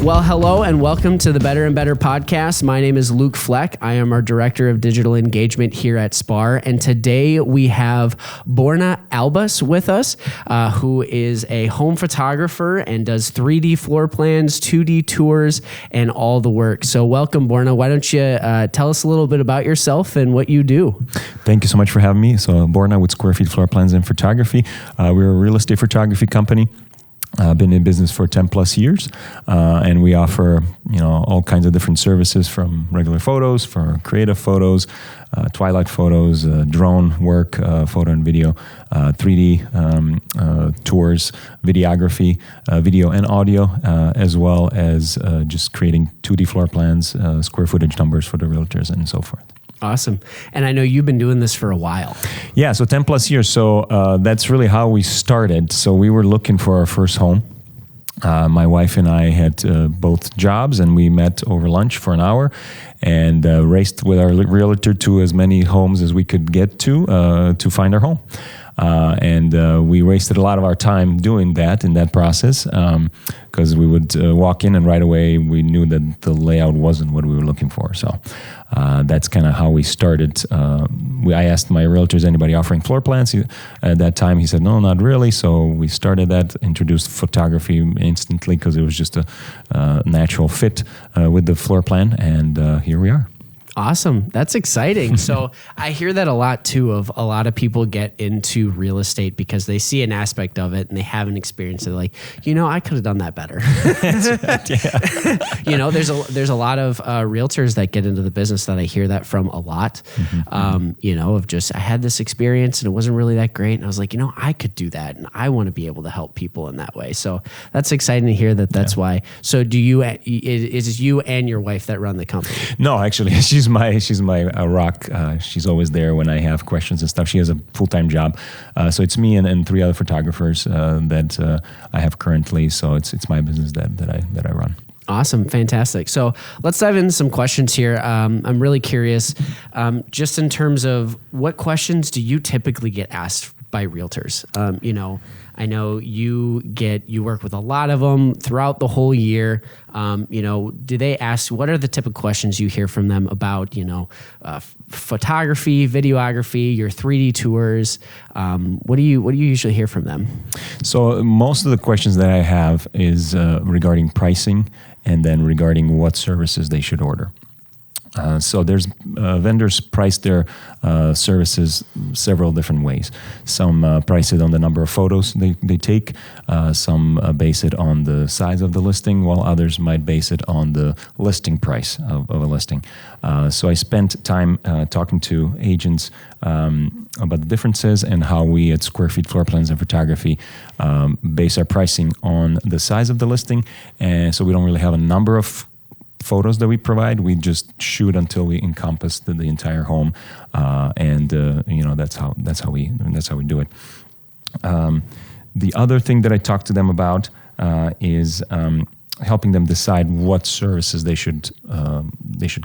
Well, hello and welcome to the Better and Better podcast. My name is Luke Fleck. I am our Director of Digital Engagement here at SPAR. And today we have Borna Albus with us, who is a home photographer and does 3D floor plans, 2D tours, and all the work. So welcome, Borna. Why don't you tell us a little bit about yourself and what you do? Thank you so much for having me. So Borna with Square Feet Floor Plans and Photography. We're a real estate photography company. I've been in business for 10 plus years, and we offer, all kinds of different services from regular photos, for creative photos, twilight photos, drone work, photo and video, 3D tours, videography, video and audio, as well as just creating 2D floor plans, square footage numbers for the realtors and so forth. Awesome. And I know you've been doing this for a while. Yeah, so 10 plus years. So that's really how we started. So we were looking for our first home. My wife and I had both jobs, and we met over lunch for an hour and raced with our realtor to as many homes as we could get to find our home. And we wasted a lot of our time doing that in that process because we would walk in and right away we knew that the layout wasn't what we were looking for. So that's kind of how we started. I asked my realtors, anybody offering floor plans? At that time, he said, no, not really. So we started that, introduced photography instantly because it was just a natural fit with the floor plan. And here we are. Awesome. That's exciting. So I hear that a lot too, of a lot of people get into real estate because they see an aspect of it and they haven't experienced it. Like, I could have done that better. There's a lot of realtors that get into the business that I hear that from a lot, of just, I had this experience and it wasn't really that great. And I was like, I could do that. And I want to be able to help people in that way. So that's exciting to hear that that's why. So is it you and your wife that run the company? No, actually, she's my rock. She's always there when I have questions and stuff. She has a full-time job. So it's me and 3 other photographers that I have currently. So it's my business that I run. Awesome. Fantastic. So let's dive into some questions here. I'm really curious, just in terms of what questions do you typically get asked by realtors? I know you work with a lot of them throughout the whole year. Do they ask, what are the typical questions you hear from them about, photography, videography, your 3D tours? What do you usually hear from them? So most of the questions that I have is regarding pricing and then regarding what services they should order. So there's vendors price their services several different ways. Some price it on the number of photos they take. Some base it on the size of the listing, while others might base it on the listing price of a listing. So I spent time talking to agents about the differences and how we at Square Feet Floor Plans and Photography base our pricing on the size of the listing. And so we don't really have a number of photos that we provide. We just shoot until we encompass the entire home, and that's how we do it. The other thing that I talk to them about is helping them decide what services they should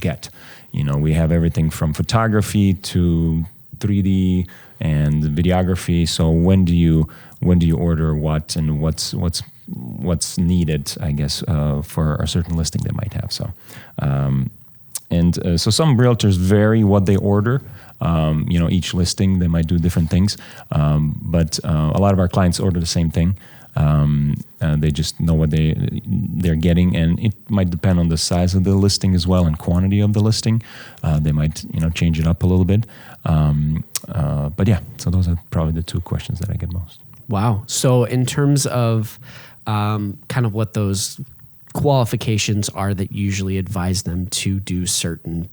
get. We have everything from photography to 3D and videography. So when do you order what, and what's needed, I guess, for a certain listing they might have. So, so some realtors vary what they order. Each listing, they might do different things. But a lot of our clients order the same thing. They just know what they're getting, and it might depend on the size of the listing as well and quantity of the listing. They might, change it up a little bit. But yeah, so those are probably the 2 questions that I get most. Wow. So in terms of kind of what those qualifications are that usually advise them to do certain,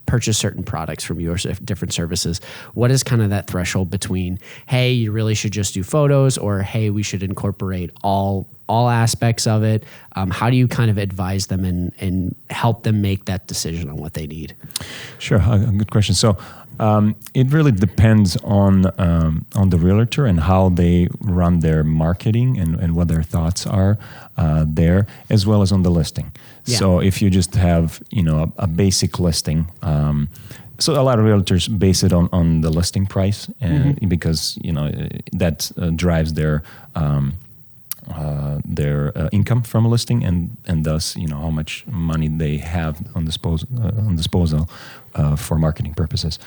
purchase certain products from your different services, what is kind of that threshold between, hey, you really should just do photos, or hey, we should incorporate all aspects of it? How do you kind of advise them and help them make that decision on what they need? Sure. A good question. So it really depends on the realtor and how they run their marketing and what their thoughts are there, as well as on the listing. Yeah. So if you just have a basic listing, so a lot of realtors base it on the listing price, and because that drives their their income from a listing, and thus how much money they have on disposal for marketing purposes.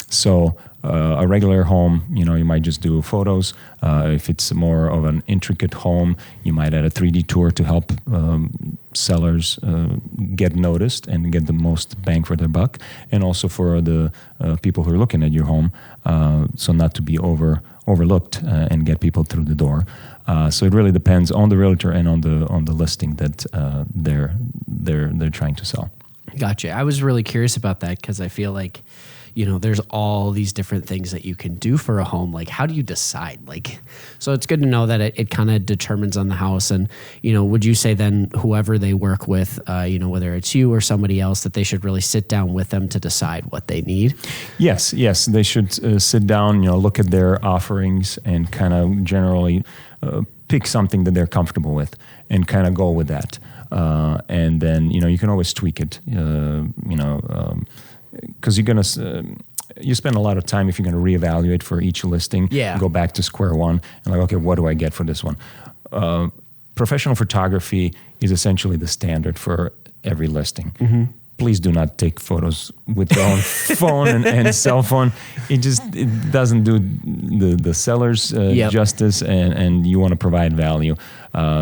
So a regular home, you might just do photos. If it's more of an intricate home, you might add a 3D tour to help sellers get noticed and get the most bang for their buck, and also for the people who are looking at your home, so not to be overlooked and get people through the door. So it really depends on the realtor and on the listing that they're trying to sell. Gotcha. I was really curious about that because I feel like, there's all these different things that you can do for a home. Like, how do you decide? So it's good to know that it kind of determines on the house. And, would you say then whoever they work with, whether it's you or somebody else, that they should really sit down with them to decide what they need? Yes. They should sit down, look at their offerings and kind of generally pick something that they're comfortable with and kind of go with that. And then, you can always tweak it, because you're going to, you spend a lot of time if you're going to reevaluate for each listing, go back to square one and okay, what do I get for this one? Professional photography is essentially the standard for every listing. Mm-hmm. Please do not take photos with your own phone and cell phone. It doesn't do the seller's justice, and you want to provide value.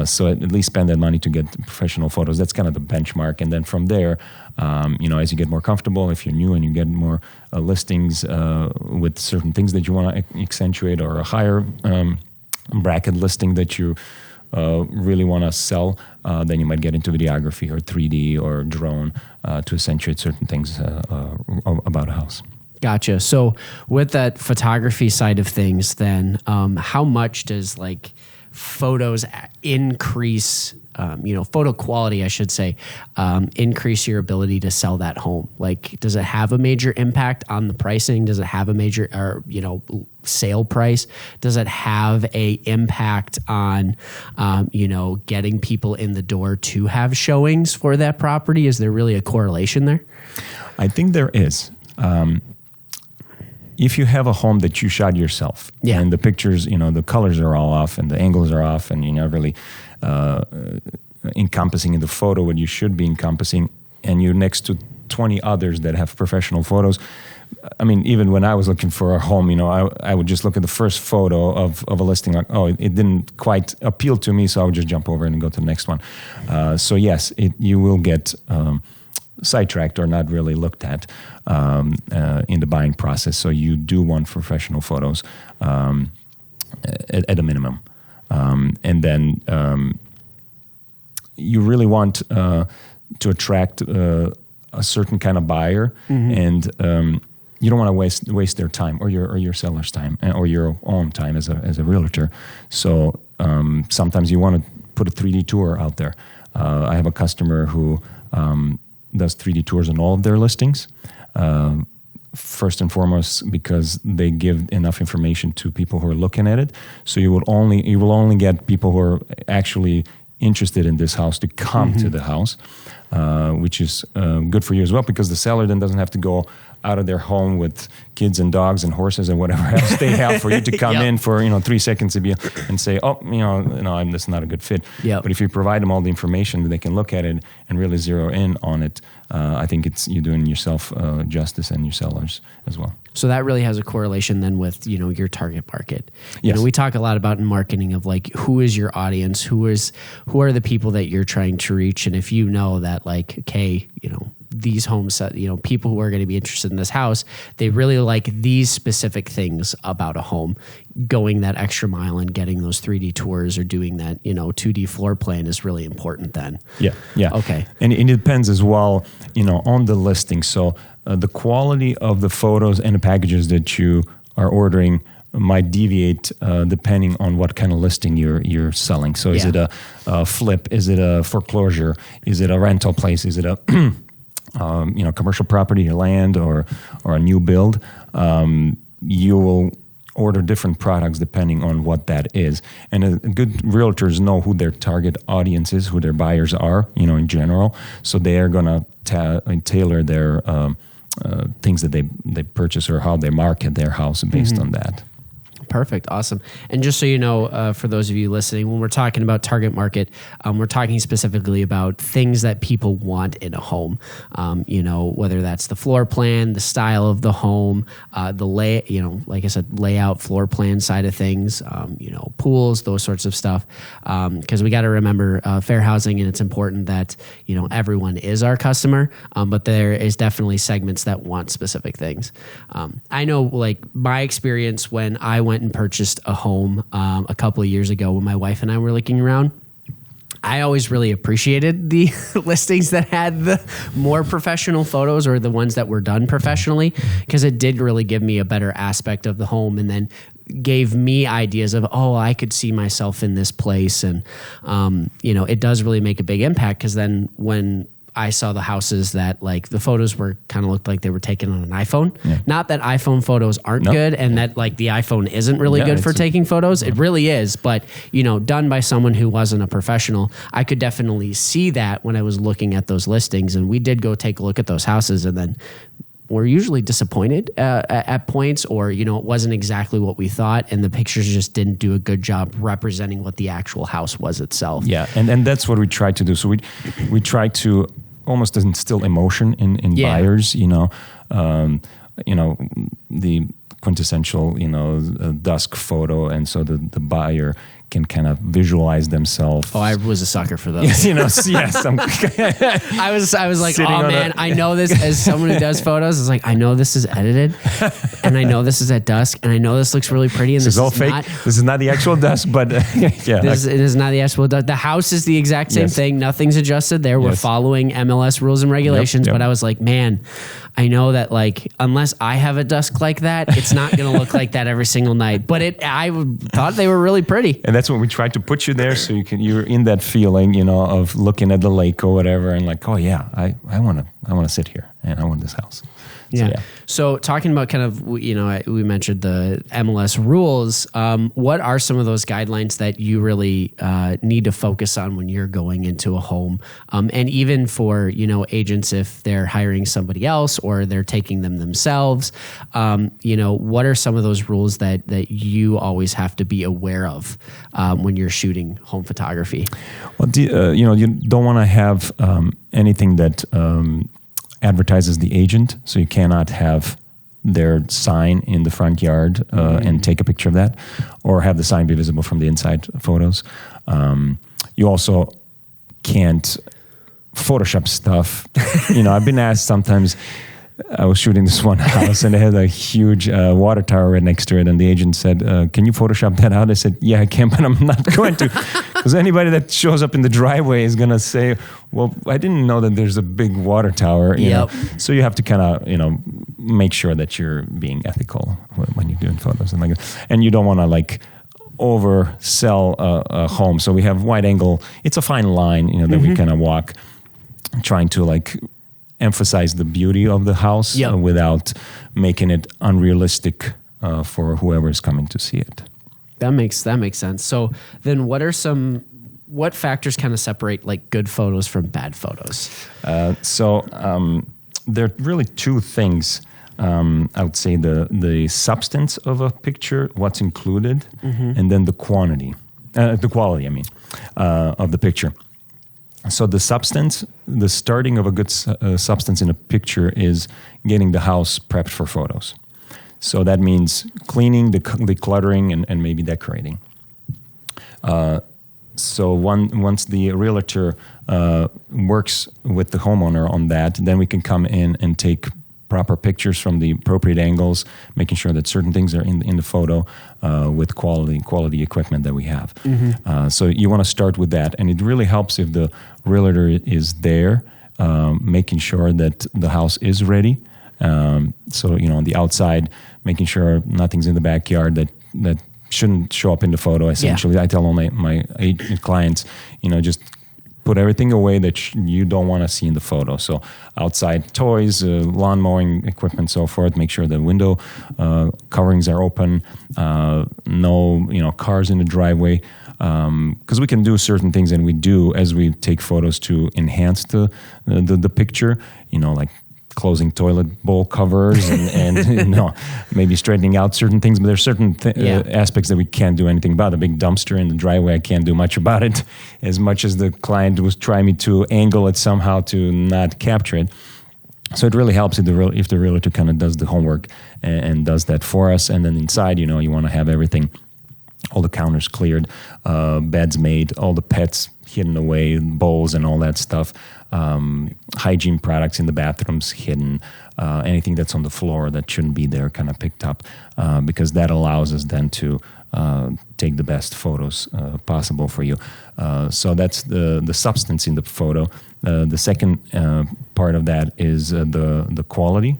So at least spend that money to get professional photos. That's kind of the benchmark. And then from there, as you get more comfortable, if you're new and you get more listings with certain things that you want to accentuate, or a higher bracket listing that you really want to sell, then you might get into videography or 3D or drone to accentuate certain things about a house. Gotcha. So with that photography side of things, then how much does photos increase, photo quality, I should say, increase your ability to sell that home? Does it have a major impact on the pricing? Does it have a major, sale price? Does it have a impact on, getting people in the door to have showings for that property? Is there really a correlation there? I think there is. If you have a home that you shot yourself, and the pictures, the colors are all off and the angles are off, and you're not really encompassing in the photo what you should be encompassing, and you're next to 20 others that have professional photos. I mean, even when I was looking for a home, I would just look at the first photo of a listing, it didn't quite appeal to me, so I would just jump over and go to the next one. So yes, you will get sidetracked or not really looked at in the buying process. So you do want professional photos at a minimum. And then you really want to attract a certain kind of buyer, and you don't want to waste their time or your seller's time or your own time as a realtor. So sometimes you want to put a 3D tour out there. I have a customer who does 3D tours on all of their listings. First and foremost, because they give enough information to people who are looking at it. So you will only get people who are actually interested in this house to come to the house, which is good for you as well, because the seller then doesn't have to go out of their home with kids and dogs and horses and whatever else they have for you to come in for 3 seconds to be and say, that's not a good fit. Yep. But if you provide them all the information, they can look at it and really zero in on it. I think you're doing yourself justice and your sellers as well. So that really has a correlation then with, your target market. Yes. We talk a lot about in marketing of who is your audience, who are the people that you're trying to reach. And if you know that these homes, people who are going to be interested in this house, they really like these specific things about a home. Going that extra mile and getting those 3D tours or doing that, 2D floor plan is really important then. Yeah. Okay. And it depends as well, on the listing. So the quality of the photos and the packages that you are ordering might deviate depending on what kind of listing you're selling. So is it a flip? Is it a foreclosure? Is it a rental place? Is it a commercial property, land, or a new build? You will order different products depending on what that is. And good realtors know who their target audience is, who their buyers are, in general. So they are going to tailor their things that they purchase or how they market their house based on that. Perfect. Awesome. And just so you know, for those of you listening, when we're talking about target market, we're talking specifically about things that people want in a home. Whether that's the floor plan, the style of the home, like I said, layout, floor plan side of things, pools, those sorts of stuff. Because we got to remember fair housing, and it's important that, everyone is our customer, but there is definitely segments that want specific things. I know, like, my experience when I went and purchased a home a couple of years ago when my wife and I were looking around, I always really appreciated the listings that had the more professional photos or the ones that were done professionally, because it did really give me a better aspect of the home, and then gave me ideas of, I could see myself in this place. And, it does really make a big impact, because then when I saw the houses that, like, the photos were kind of looked like they were taken on an iPhone. Yeah. Not that iPhone photos aren't good, and that, like, the iPhone isn't really good for taking photos. It really is, but, done by someone who wasn't a professional. I could definitely see that when I was looking at those listings, and we did go take a look at those houses, and then we're usually disappointed at points, or, it wasn't exactly what we thought, and the pictures just didn't do a good job representing what the actual house was itself. Yeah, and that's what we try to do. So we try to almost instill emotion in buyers, the quintessential, dusk photo, and so the buyer can kind of visualize themselves. Oh, I was a sucker for those. Yes. I was like, oh man, I know this as someone who does photos. It's like, I know this is edited, and I know this is at dusk, and I know this looks really pretty. And this is all fake. This is not the actual dusk, but it is not the actual dusk. The house is the exact same thing. Nothing's adjusted there. We're following MLS rules and regulations. Yep. But I was like, man, I know that, like, unless I have a dusk like that, it's not going to look like that every single night. But I thought they were really pretty. And that's when we try to put you there, so you're in that feeling, of looking at the lake or whatever, and like, oh yeah, I want to sit here, and I want this house. Yeah. So talking about kind of, we mentioned the MLS rules. What are some of those guidelines that you really need to focus on when you're going into a home? And even for, agents, if they're hiring somebody else or they're taking them themselves, what are some of those rules that you always have to be aware of when you're shooting home photography? Well, you don't want to have anything that advertises the agent, so you cannot have their sign in the front yard and take a picture of that, or have the sign be visible from the inside photos. You also can't Photoshop stuff. I've been asked sometimes. I was shooting this one house, and it had a huge water tower right next to it, and the agent said, can you Photoshop that out? I said, yeah, I can, but I'm not going to, because anybody that shows up in the driveway is going to say, well, I didn't know that there's a big water tower. You know? So you have to kind of, make sure that you're being ethical when you're doing photos. And you don't want to, like, oversell a home. So we have wide angle. It's a fine line, that we kind of walk, trying to, like, emphasize the beauty of the house without making it unrealistic for whoever is coming to see it. That makes sense. So then what factors kind of separate, like, good photos from bad photos? There are really two things. I would say the substance of a picture, what's included, and then the quality, of the picture. So the substance, the starting of a good substance in a picture is getting the house prepped for photos. So that means cleaning, decluttering, and maybe decorating. So once the realtor works with the homeowner on that, then we can come in and take proper pictures from the appropriate angles, making sure that certain things are in the photo with quality equipment that we have. So you want to start with that, and it really helps if the realtor is there, making sure that the house is ready. So on the outside, making sure nothing's in the backyard that shouldn't show up in the photo. Essentially, I tell all my clients, just put everything away that you don't want to see in the photo. So outside toys, lawn mowing equipment, so forth. Make sure the window coverings are open. No, cars in the driveway. Because we can do certain things, and we do as we take photos to enhance the picture. Like closing toilet bowl covers and maybe straightening out certain things. But there's certain aspects that we can't do anything about. A big dumpster in the driveway, I can't do much about it, as much as the client was trying me to angle it somehow to not capture it. So it really helps if the realtor kind of does the homework and does that for us. And then inside, you want to have everything, all the counters cleared, beds made, all the pets hidden away, bowls and all that stuff, hygiene products in the bathrooms hidden, anything that's on the floor that shouldn't be there kind of picked up, because that allows us then to take the best photos possible for you. So that's the substance in the photo. The second part of that is the quality.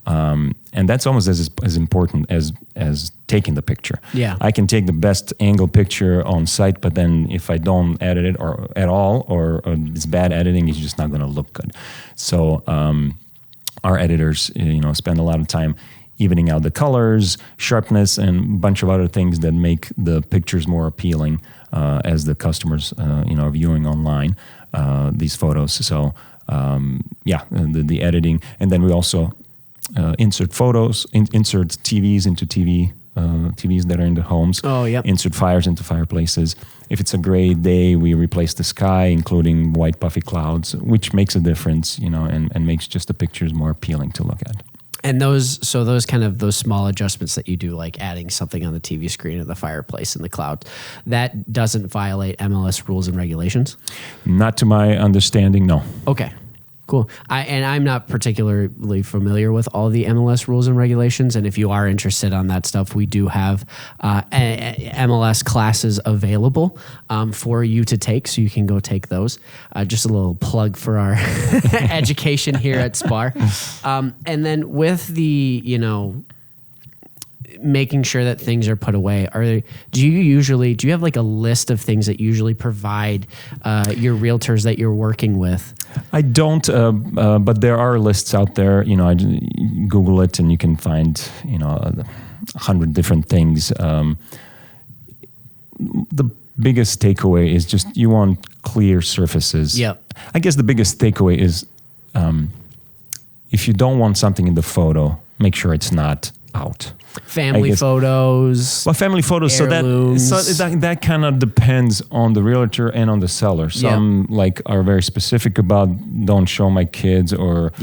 And that's almost as important as taking the picture. Yeah. I can take the best angle picture on site, but then if I don't edit it or at all, or it's bad editing, it's just not going to look good. So our editors, spend a lot of time evening out the colors, sharpness, and a bunch of other things that make the pictures more appealing as the customers, are viewing online these photos. So the editing, and then we also insert photos, insert TVs into TVs that are in the homes. Oh, yep. Insert fires into fireplaces. If it's a gray day, we replace the sky, including white puffy clouds, which makes a difference, and makes just the pictures more appealing to look at. And those small adjustments that you do, like adding something on the TV screen or the fireplace in the cloud, that doesn't violate MLS rules and regulations? Not to my understanding, no. Okay. Cool. I'm not particularly familiar with all the MLS rules and regulations. And if you are interested on that stuff, we do have MLS classes available for you to take. So you can go take those. Just a little plug for our education here at SPAR. And then with the, making sure that things are put away, do you have like a list of things that usually provide your realtors that you're working with? I don't, but there are lists out there. I Google it and you can find 100 different things. The biggest takeaway is just you want clear surfaces. Yeah. I guess the biggest takeaway is if you don't want something in the photo, make sure it's not out. Family photos. Well, family photos. Heirlooms. So that kind of depends on the realtor and on the seller. Some are very specific about don't show my kids or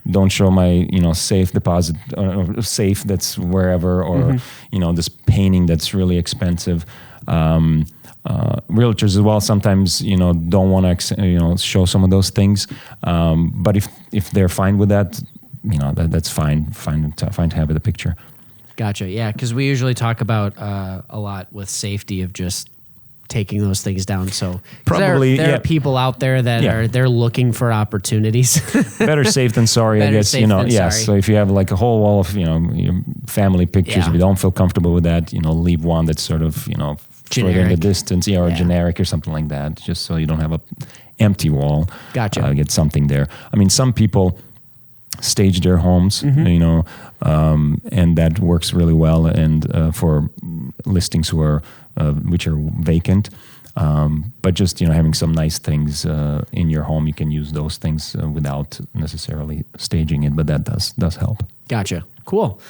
don't show my safe deposit or safe that's wherever or this painting that's really expensive. Realtors as well sometimes don't want to show some of those things. But if they're fine with that, that's fine to have the picture. Gotcha. Yeah, because we usually talk about a lot with safety of just taking those things down. So probably there are people out there that they're looking for opportunities. Better safe than sorry, I guess. Sorry. So if you have like a whole wall of your family pictures, if you don't feel comfortable with that, leave one that's sort of further in the distance, or generic or something like that, just so you don't have a empty wall. Gotcha. Get something there. I mean, some people stage their homes, and that works really well. And for listings which are vacant, but just having some nice things in your home, you can use those things without necessarily staging it. But that does help. Gotcha. Cool.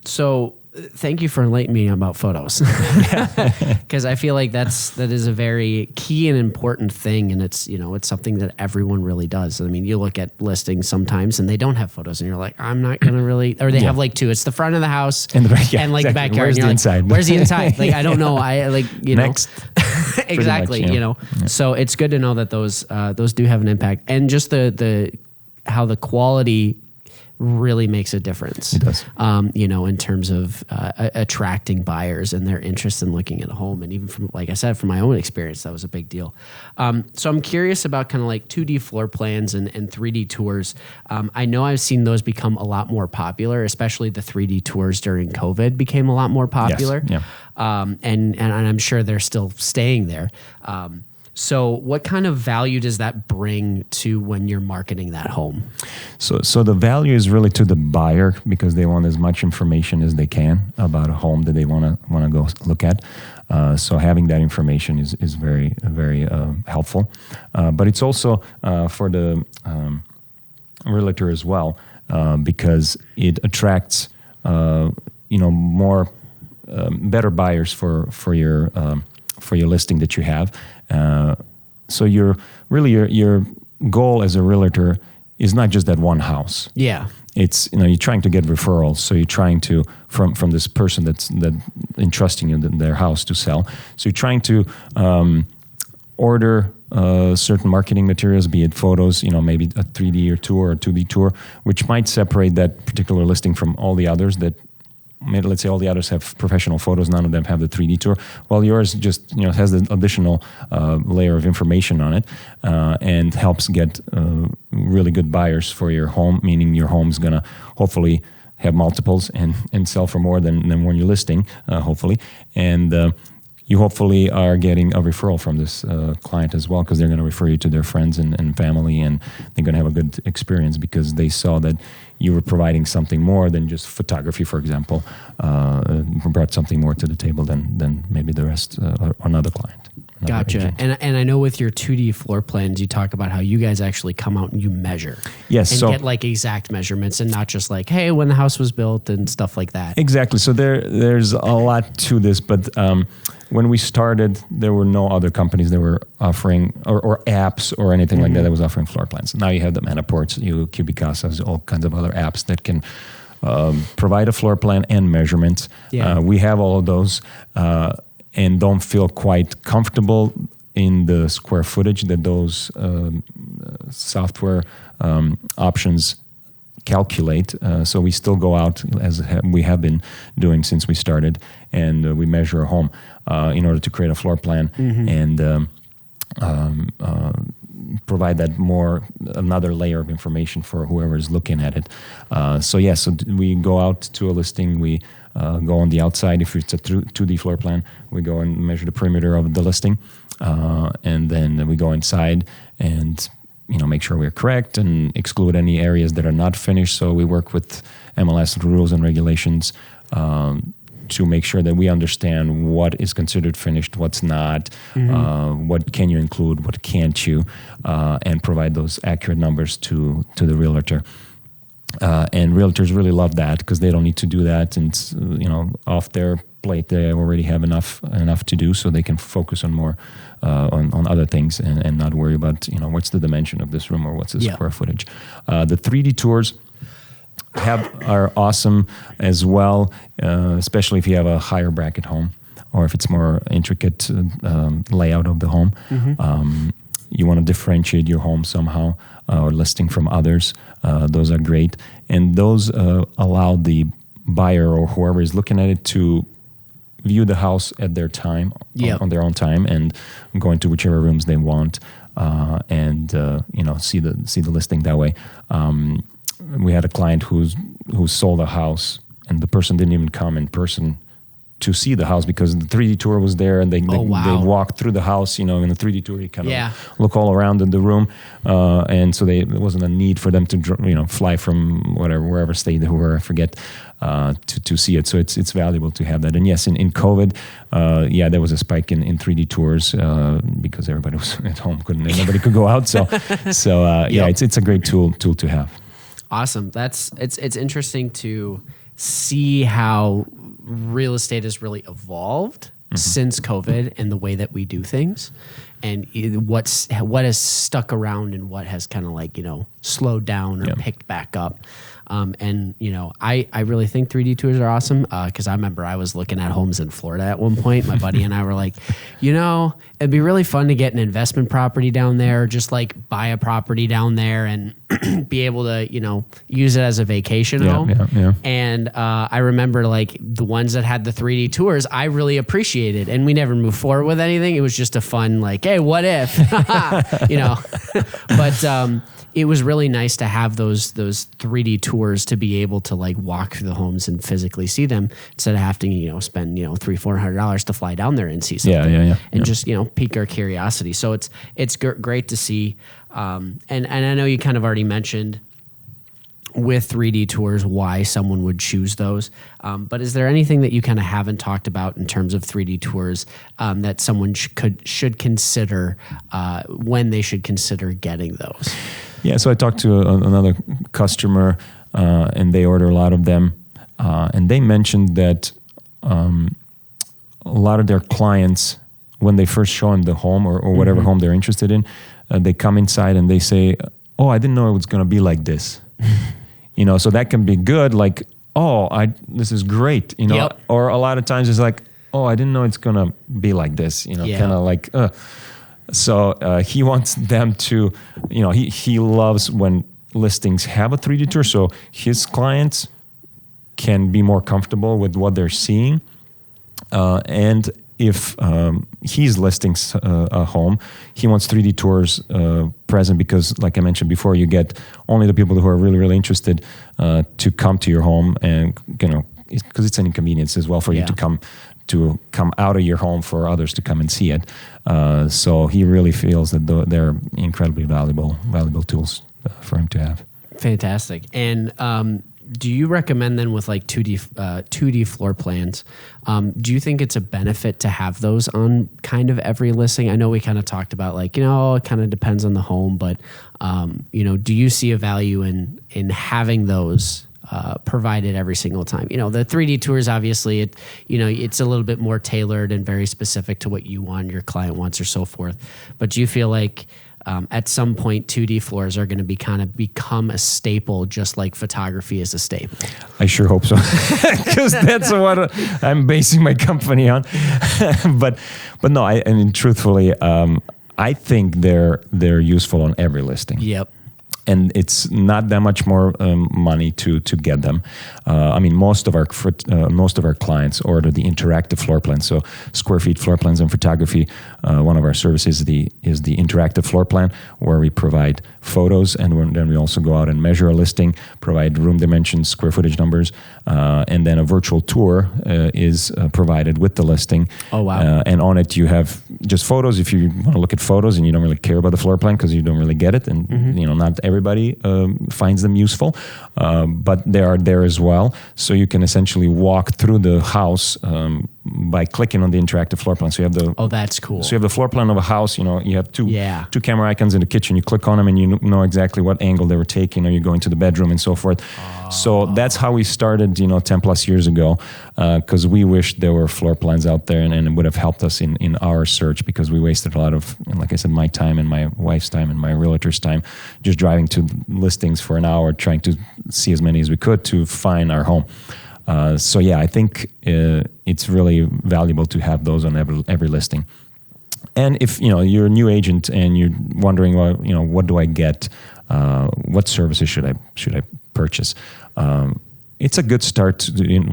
So thank you for enlightening me about photos, because I feel like that is a very key and important thing, and it's it's something that everyone really does. I mean, you look at listings sometimes and they don't have photos, and you're like, I'm not gonna really, or they have like two. It's the front of the house and the backyard. Where's the inside? Where's the inside? Like I don't know. I Next. Exactly. Much, So it's good to know that those do have an impact, and just the how the quality really makes a difference. It does. In terms of attracting buyers and their interest in looking at a home. And even from, like I said, from my own experience, that was a big deal. So I'm curious about kind of like 2D floor plans and 3D tours. I know I've seen those become a lot more popular, especially the 3D tours during COVID became a lot more popular. Yes. Yeah. And I'm sure they're still staying there. So what kind of value does that bring to when you're marketing that home? So the value is really to the buyer, because they want as much information as they can about a home that they want to go look at. So having that information is very, very helpful. But it's also for the realtor as well, because it attracts more better buyers for your listing that you have. So your goal as a realtor is not just that one house. Yeah. It's, you're trying to get referrals. So you're trying to, from this person that entrusting you their house to sell. So you're trying to order certain marketing materials, be it photos, maybe a 3D or tour or 2D tour, which might separate that particular listing from all the others that, let's say all the others have professional photos, none of them have the 3D tour. Well, yours just has the additional layer of information on it, and helps get really good buyers for your home, meaning your home's going to hopefully have multiples and sell for more than when you're listing, hopefully. And you hopefully are getting a referral from this client as well, because they're going to refer you to their friends and family, and they're going to have a good experience because they saw that you were providing something more than just photography, for example, brought something more to the table than maybe the rest, or another client. Gotcha. And I know with your 2D floor plans, you talk about how you guys actually come out and you measure. Yes. And get like exact measurements, and not just like, hey, when the house was built and stuff like that. Exactly. So there's a lot to this, but when we started, there were no other companies that were offering, or apps or anything like that was offering floor plans. Now you have the Manaports, Cubicasas, all kinds of other apps that can provide a floor plan and measurements. Yeah. We have all of those, and don't feel quite comfortable in the square footage that those software options calculate. So we still go out, as we have been doing since we started, and we measure a home in order to create a floor plan and provide that another layer of information for whoever is looking at it. So we go out to a listing, we go on the outside. If it's a 2D floor plan, we go and measure the perimeter of the listing, and then we go inside and make sure we're correct and exclude any areas that are not finished. So we work with MLS rules and regulations to make sure that we understand what is considered finished, what's not, what can you include, what can't you, and provide those accurate numbers to the realtor. And realtors really love that because they don't need to do that, and off their plate they already have enough to do, so they can focus on more on other things and not worry about what's the dimension of this room or what's the square footage. The 3D tours are awesome as well, especially if you have a higher bracket home or if it's more intricate layout of the home. You want to differentiate your home somehow or listing from others. Those are great. And those allow the buyer or whoever is looking at it to view the house at their time, on their own time, and go into whichever rooms they want, and see the listing that way. We had a client who sold a house, and the person didn't even come in person to see the house because the 3D tour was there, and they walked through the house. In the 3D tour, you kind of look all around in the room, and so there wasn't a need for them to fly from wherever state they were, I forget, to see it. So it's valuable to have that. And yes, in COVID, there was a spike in 3D tours because everybody was at home, nobody could go out. So it's a great tool to have. Awesome. It's interesting to see how real estate has really evolved since COVID and the way that we do things, and what has stuck around and what has kind of slowed down or picked back up. I really think 3D tours are awesome because I remember I was looking at homes in Florida at one point. My buddy and I were like, it'd be really fun to get an investment property down there, just like buy a property down there and be able to, use it as a vacation home. Yeah. And I remember the ones that had the 3D tours, I really appreciated, and we never moved forward with anything. It was just a fun, hey, what if, but it was really nice to have those 3D tours to be able to walk through the homes and physically see them instead of having to spend $300-400 to fly down there and see something and just pique our curiosity. So it's great to see, and I know you kind of already mentioned with 3D tours why someone would choose those, but is there anything that you kind of haven't talked about in terms of 3D tours that someone should consider when they should consider getting those? Yeah, so I talked to another customer, and they order a lot of them, and they mentioned that a lot of their clients, when they first show them the home or whatever home they're interested in, they come inside and they say, "Oh, I didn't know it was going to be like this." So that can be good, like, "Oh, this is great," Yep. Or a lot of times it's like, "Oh, I didn't know it's going to be like this," kind of like, So he wants them to, he loves when listings have a 3D tour, so his clients can be more comfortable with what they're seeing. And if he's listing a home, he wants 3D tours present because, like I mentioned before, you get only the people who are really, really interested to come to your home, and because it's an inconvenience as well for you to come out of your home for others to come and see it. So he really feels that they're incredibly valuable tools for him to have. Fantastic. And do you recommend then with like 2D floor plans, do you think it's a benefit to have those on kind of every listing? I know we kind of talked about like, it kind of depends on the home, but do you see a value in having those provided every single time? The 3D tours, obviously, it's a little bit more tailored and very specific to what you want, your client wants, or so forth. But do you feel like at some point 2D floors are going to become a staple, just like photography is a staple? I sure hope so, because that's what I'm basing my company on. but no, I mean, truthfully, I think they're useful on every listing. Yep. And it's not that much more money to get them. I mean, most of our clients order the interactive floor plan. So square feet floor plans and photography. One of our services is the interactive floor plan, where we provide photos, and then we also go out and measure a listing, provide room dimensions, square footage numbers, and then a virtual tour is provided with the listing. Oh wow! And on it you have just photos. If you want to look at photos and you don't really care about the floor plan because you don't really get it, and not everybody finds them useful, but they are there as well. So you can essentially walk through the house by clicking on the interactive floor plan. So you have Oh, that's cool. So you have the floor plan of a house. You have two camera icons in the kitchen. You click on them and you know exactly what angle they were taking, or you go into the bedroom and so forth. So that's how we started, 10 plus years ago, because we wished there were floor plans out there, and it would have helped us in our search, because we wasted a lot of, like I said, my time and my wife's time and my realtor's time just driving to listings for an hour, trying to see as many as we could to find our home. So yeah, I think it's really valuable to have those on every listing. And if you're a new agent and you're wondering, well, what do I get? What services should I purchase? It's a good start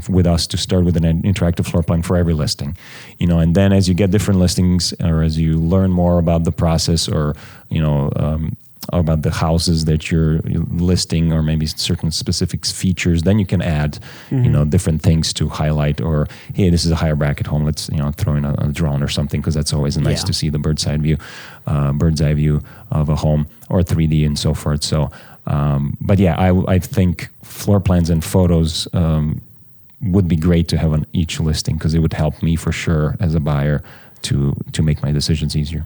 with us to start with an interactive floor plan for every listing, and then as you get different listings, or as you learn more about the process, or about the houses that you're listing, or maybe certain specific features, then you can add, different things to highlight, or, hey, this is a higher bracket home. Let's, throw in a drone or something, because that's always nice to see the bird's eye view of a home, or 3D and so forth. So, but yeah, I think floor plans and photos would be great to have on each listing, because it would help me for sure as a buyer to make my decisions easier.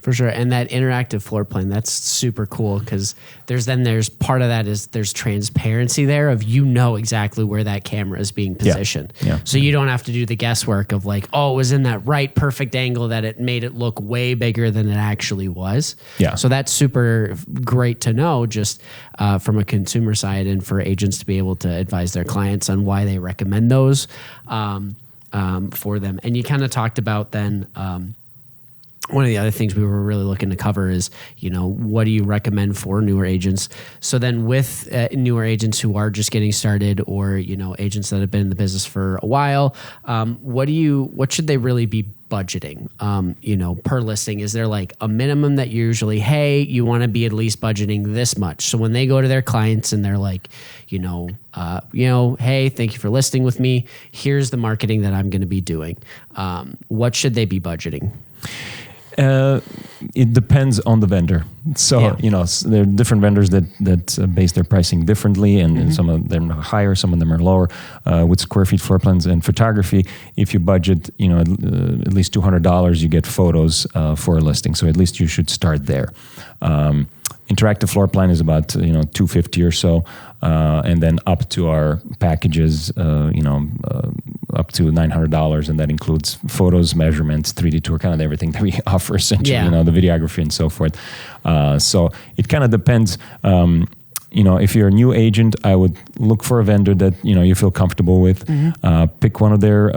For sure. And that interactive floor plan, that's super cool, because there's part of that is there's transparency there of exactly where that camera is being positioned. Yeah. So you don't have to do the guesswork of like, it was in that right perfect angle that it made it look way bigger than it actually was. Yeah. So that's super great to know, just from a consumer side, and for agents to be able to advise their clients on why they recommend those for them. And you kind of talked about then one of the other things we were really looking to cover is, what do you recommend for newer agents? So then with newer agents who are just getting started, or, agents that have been in the business for a while, what should they really be budgeting, per listing? Is there like a minimum that usually, hey, you want to be at least budgeting this much? So when they go to their clients and they're like, hey, thank you for listing with me. Here's the marketing that I'm going to be doing. What should they be budgeting? It depends on the vendor. So, there are different vendors that base their pricing differently, and some of them are higher, some of them are lower. With square feet floor plans and photography, if you budget, at least $200, you get photos for a listing. So at least you should start there. Interactive floor plan is about $250 or so, and then up to our packages, up to $900, and that includes photos, measurements, 3D tour, kind of everything that we offer essentially. The videography and so forth. So it kind of depends. If you're a new agent, I would look for a vendor that you feel comfortable with. Pick one of their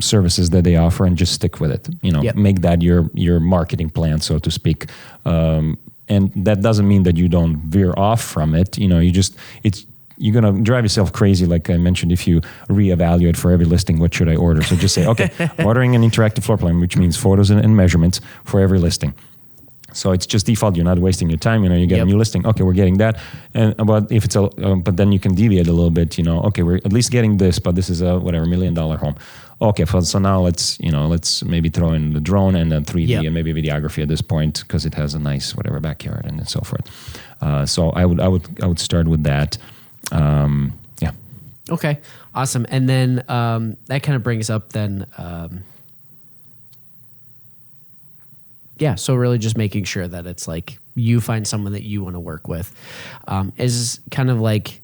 services that they offer and just stick with it. Make that your marketing plan, so to speak. And that doesn't mean that you don't veer off from it. You're going to drive yourself crazy, like I mentioned, if you reevaluate for every listing, what should I order? So just say, okay, I'm ordering an interactive floor plan, which means photos and measurements for every listing. So it's just default. You're not wasting your time. You get a new listing. Okay, we're getting that. But if it's but then you can deviate a little bit. Okay, we're at least getting this, but this is a $1 million home. Okay, so now let's maybe throw in the drone and then 3D and maybe videography at this point, because it has a nice backyard and so forth. So I would start with that. Okay, awesome. And then that kind of brings up then. So really just making sure that it's like you find someone that you want to work with is kind of like,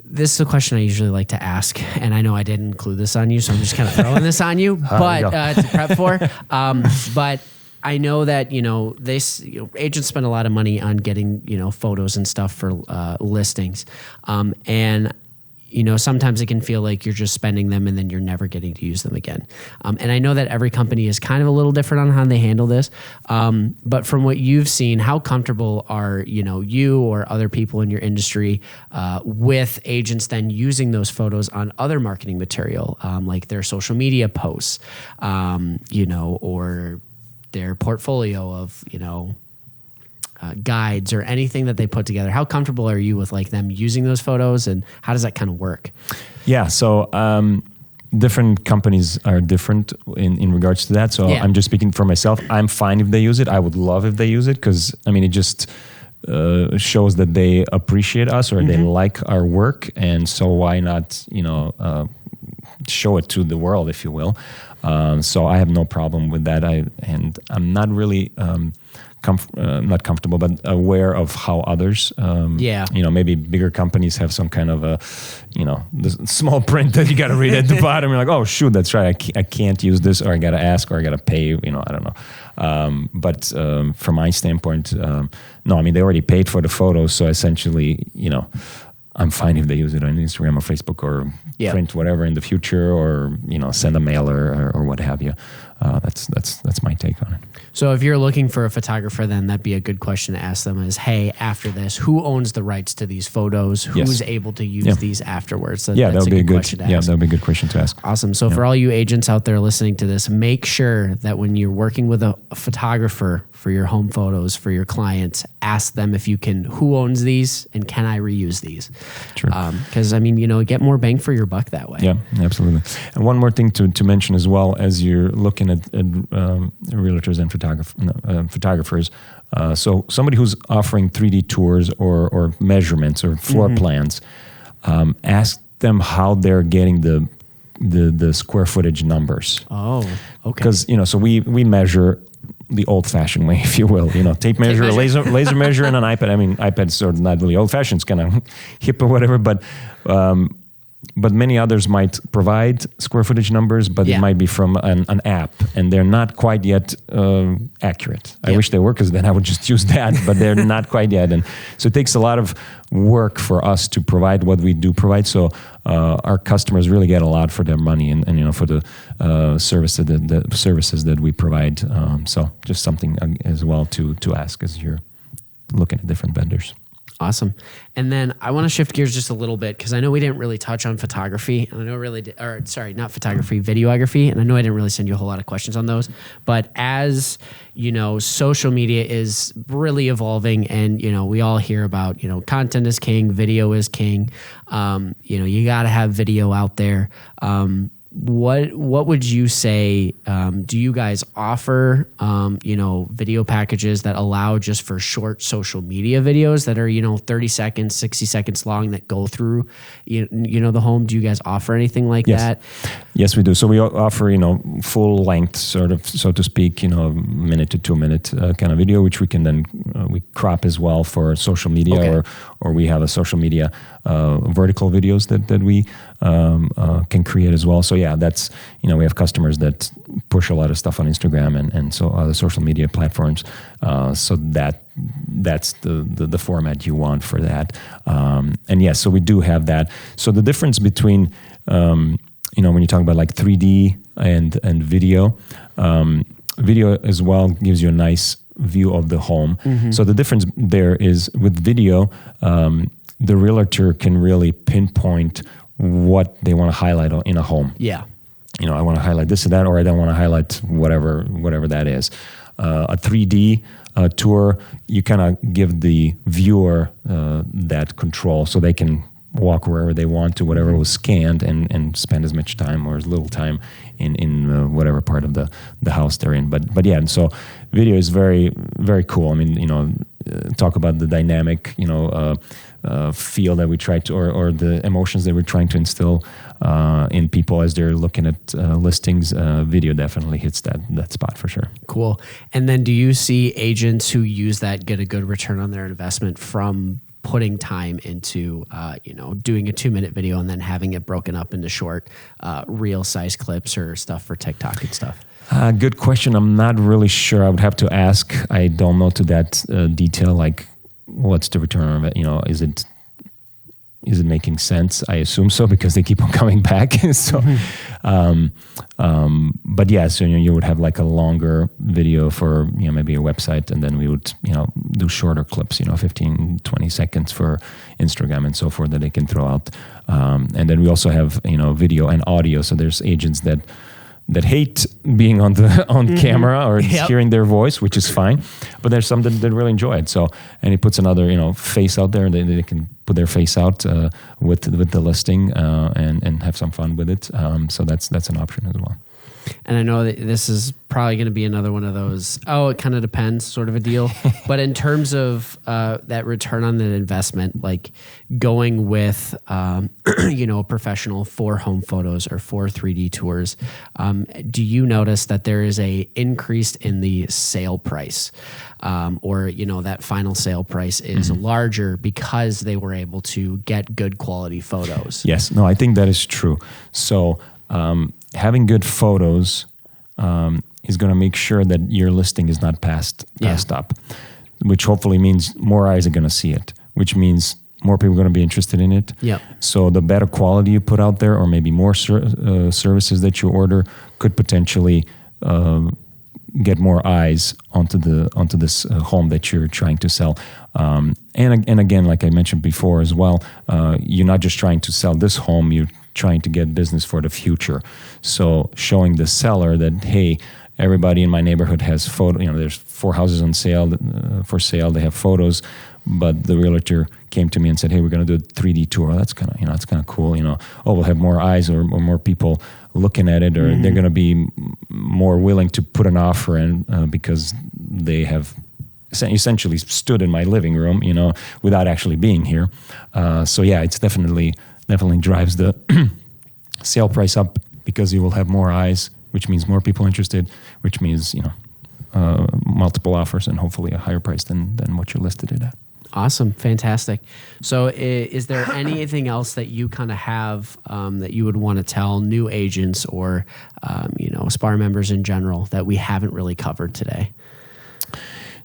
this is a question I usually like to ask, and I know I didn't include this on you, so I'm just kind of throwing this on you, but to prep for. But I know that agents spend a lot of money on getting photos and stuff for listings, and sometimes it can feel like you're just spending them and then you're never getting to use them again. And I know that every company is kind of a little different on how they handle this. But from what you've seen, how comfortable are, you or other people in your industry with agents then using those photos on other marketing material, like their social media posts, or their portfolio of, guides or anything that they put together? How comfortable are you with them using those photos, and how does that kind of work? Yeah. So different companies are different in regards to that. So I'm just speaking for myself. I'm fine if they use it. I would love if they use it, because it just shows that they appreciate us or they like our work. And so why not, show it to the world, if you will. So I have no problem with that. I'm not really not comfortable, but aware of how others, maybe bigger companies have some kind of the small print that you got to read at the bottom. You're like, oh shoot, that's right. I can't use this, or I got to ask, or I got to pay. I don't know. But from my standpoint, no. They already paid for the photos, so essentially, I'm fine if they use it on Instagram or Facebook or print whatever in the future, or send a mailer or what have you. That's my take on it. So if you're looking for a photographer, then that'd be a good question to ask them is, hey, after this, who owns the rights to these photos? Who's able to use these afterwards? That's that would be a good question to ask. Yeah, that would be a good question to ask. Awesome. So for all you agents out there listening to this, make sure that when you're working with a photographer for your home photos, for your clients, ask them who owns these and can I reuse these? True. Because get more bang for your buck that way. Yeah, absolutely. And one more thing to mention as well, as you're looking at realtors and photographers. So somebody who's offering 3D tours or measurements or floor plans, ask them how they're getting the square footage numbers. Oh, okay. Because so we measure the old-fashioned way, if you will, tape measure, laser measure, and an iPad. iPad's sort of not really old-fashioned; it's kind of hip or whatever. But many others might provide square footage numbers, but it might be from an app, and they're not quite yet accurate. I wish they were, because then I would just use that, but they're not quite yet. And so it takes a lot of work for us to provide what we do provide. So our customers really get a lot for their money, and for the services that we provide. So just something as well to ask as you're looking at different vendors. Awesome. And then I want to shift gears just a little bit, because I know we didn't really touch on photography, and I know not photography, videography. And I know I didn't really send you a whole lot of questions on those, but as social media is really evolving, and, we all hear about, content is king, video is king. You got to have video out there. what would you say? Do you guys offer video packages that allow just for short social media videos that are 30 seconds, 60 seconds long that go through the home? Do you guys offer anything like that? Yes, we do. So we offer full length, sort of, so to speak, minute to 2 minute kind of video, which we can then we crop as well for social media, Okay. or we have a social media vertical videos that we can create as well. So yeah, that's we have customers that push a lot of stuff on Instagram and so other social media platforms. So that's the format you want for that. And yes, so we do have that. So the difference between when you talk about like 3D and video, video as well gives you a nice view of the home. Mm-hmm. So the difference there is with video, the realtor can really pinpoint what they want to highlight in a home. Yeah. I want to highlight this or that, or I don't want to highlight whatever that is. A 3D tour, you kind of give the viewer that control, so they can walk wherever they want to, whatever was scanned, and spend as much time or as little time in whatever part of the house they're in. But yeah, and so video is very, very cool. I mean, talk about the dynamic, feel that we try to, or the emotions that we're trying to instill in people as they're looking at listings. Video definitely hits that spot for sure. Cool. And then do you see agents who use that get a good return on their investment from putting time into, doing a 2-minute video and then having it broken up into short reel size clips or stuff for TikTok and stuff? Good question. I'm not really sure. I would have to ask. I don't know to that detail, like what's the return on it? Is it making sense? I assume so, because they keep on coming back. So, but yeah, so you would have like a longer video for maybe a website, and then we would do shorter clips, 15, 20 seconds for Instagram and so forth that they can throw out. And then we also have video and audio. So there's agents that hate being on camera or hearing their voice, which is fine. But there's some that really enjoy it. So, and he puts another face out there. They can put their face out with the listing and have some fun with it. So that's an option as well. And I know that this is probably going to be another one of those, it kind of depends sort of a deal. But in terms of that return on the investment, like going with, a professional for home photos or for 3D tours, do you notice that there is a increase in the sale price or that final sale price is larger because they were able to get good quality photos? Yes. No, I think that is true. So, having good photos is going to make sure that your listing is not passed up, which hopefully means more eyes are going to see it, which means more people are going to be interested in it. Yep. So the better quality you put out there, or maybe more services that you order, could potentially get more eyes onto this home that you're trying to sell. And again, like I mentioned before as well, you're not just trying to sell this home, you're trying to get business for the future. So showing the seller that, hey, everybody in my neighborhood has photo. There's 4 houses on sale for sale. They have photos, but the realtor came to me and said, "Hey, we're going to do a 3D tour." That's kind of that's kind of cool. We'll have more eyes or more people looking at it, or they're going to be more willing to put an offer in because they have essentially stood in my living room, without actually being here. So yeah, it's definitely drives the sale price up, because you will have more eyes, which means more people interested, which means multiple offers and hopefully a higher price than what you listed it at. Awesome. Fantastic. So is there anything else that you kind of have that you would want to tell new agents or SPAR members in general that we haven't really covered today?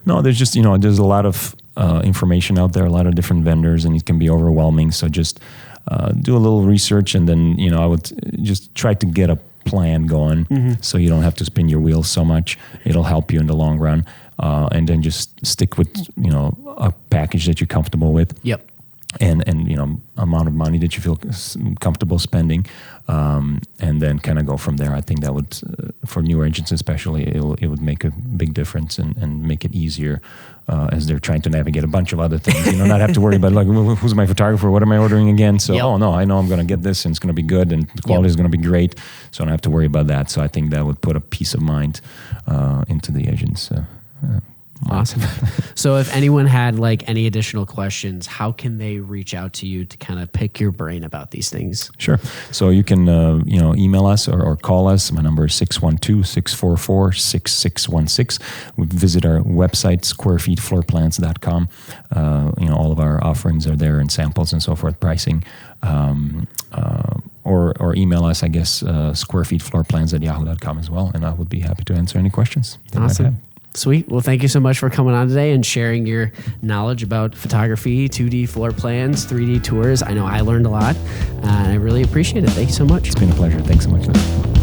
No, there's just there's a lot of information out there, a lot of different vendors, and it can be overwhelming. So just do a little research, and then I would just try to get a plan going, so you don't have to spin your wheels so much. It'll help you in the long run, and then just stick with a package that you're comfortable with. Yep. And amount of money that you feel comfortable spending, and then kind of go from there. I think that would, for new agents especially, it would make a big difference and make it easier as they're trying to navigate a bunch of other things. Not have to worry about like who's my photographer, what am I ordering again? So Yep. oh no, I know I'm going to get this and it's going to be good and the quality is going to be great. So I don't have to worry about that. So I think that would put a peace of mind into the agents. Awesome. So if anyone had like any additional questions, how can they reach out to you to kind of pick your brain about these things? Sure. So you can, email us or call us. My number is 612-644-6616. Visit our website, squarefeetfloorplans.com. All of our offerings are there and samples and so forth, pricing. Or email us, I guess, squarefeetfloorplans@yahoo.com as well. And I would be happy to answer any questions. Awesome. Sweet. Well, thank you so much for coming on today and sharing your knowledge about photography, 2D floor plans, 3D tours. I know I learned a lot, and I really appreciate it. Thank you so much. It's been a pleasure. Thanks so much.